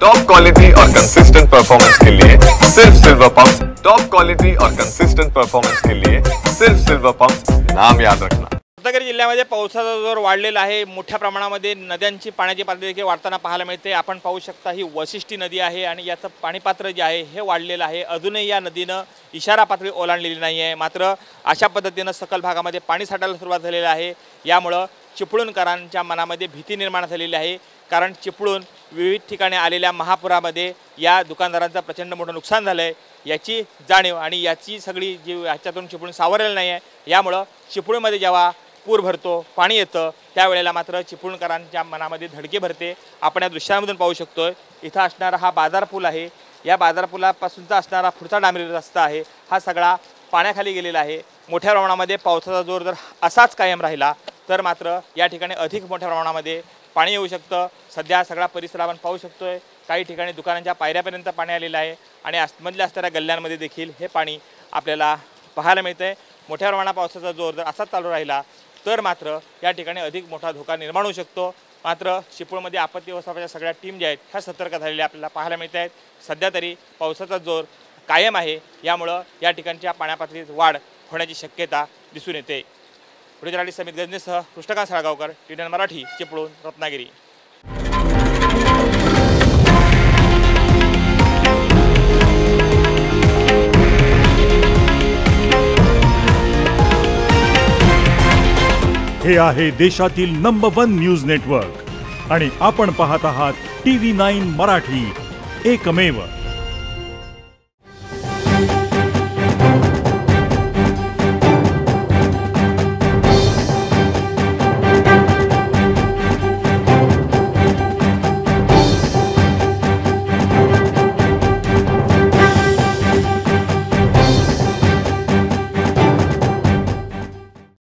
Top quality और consistent performance के लिए सिर्फ सिल्वर पंप। टॉप क्वालिटी और कंसिस्टेंट परफॉर्मेंस के लिए सिर्फ सिल्वर पंप, नाम याद रखना। रत्नागिरी जिल्ह्यामध्ये पावसाचा जोर वाढलेला आहे। मोठ्या प्रमाणामध्ये नद्यांची पाण्याची पातळी देखील वाढताना पाहायला मिळते। आपण पाहू शकता ही वशिष्ठी नदी आहे आणि याचं पाणी पात्र जे आहे हे वाढलेलं आहे। अजूनही या नदीनं इशारा पातळी ओलांडलेली नाही आहे, मात्र अशा पद्धतीनं सकल भागामध्ये पाणी साठायला सुरुवात झालेली आहे। यामुळे चिपळूणकरांच्या मनामध्ये भीती निर्माण झालेली आहे, कारण चिपळूण विविध ठिकाणी आलेल्या महापुरामध्ये या दुकानदारांचं प्रचंड मोठं नुकसान झालं आहे। याची जाणीव आणि याची सगळी जी ह्याच्यातून चिपळूण सावरलेलं नाही आहे। यामुळे चिपळूणमध्ये जेव्हा पूर भरतो, पाणी येतं, त्यावेळेला मात्र चिपळूणकरांच्या मनामध्ये धडकी भरते। आपण या दृश्यांमधून पाहू शकतोय इथं असणारा हा बाजार पूल आहे। या बाजार पुलापासूनचा असणारा पुढचा डांबरी रस्ता आहे, हा सगळा पाण्याखाली गेलेला आहे। मोठ्या प्रमाणामध्ये पावसाचा जोर जर असाच कायम राहिला तर मात्र या ठिकाणी अधिक मोठ्या प्रमाणामध्ये पाणी येऊ शकतं। सध्या सगळा परिसर आपण पाहू शकतोय, काही ठिकाणी दुकानांच्या पायऱ्यापर्यंत पाणी आलेलं आहे आणि आतमधल्या असणाऱ्या गल्ल्यांमध्ये देखील हे पाणी आपल्याला पाहायला मिळतंय। मोठ्या प्रमाणात पावसाचा जोर जर असाच चालू राहिला तर मात्र या ठिकाणी अधिक मोठा धोका निर्माण होऊ शकतो। मात्र चिपळूणमध्ये आपत्ती व्यवस्थापनाच्या सगळ्या टीम ज्या आहेत ह्या सतर्क झालेल्या आपल्याला पाहायला मिळत आहेत। सध्या तरी पावसाचा जोर कायम आहे, यामुळं या ठिकाणच्या पाण्यापातळीत वाढ होण्याची शक्यता दिसून येते। पुढे समित गजनेसह कृष्णकांत साळगावकर, TVN मराठी, चिपळूण, रत्नागिरी। हे आहे देशातील नंबर 1 न्यूज नेटवर्क आणि आपण पाहत आहात TV9 मराठी, एकमेव।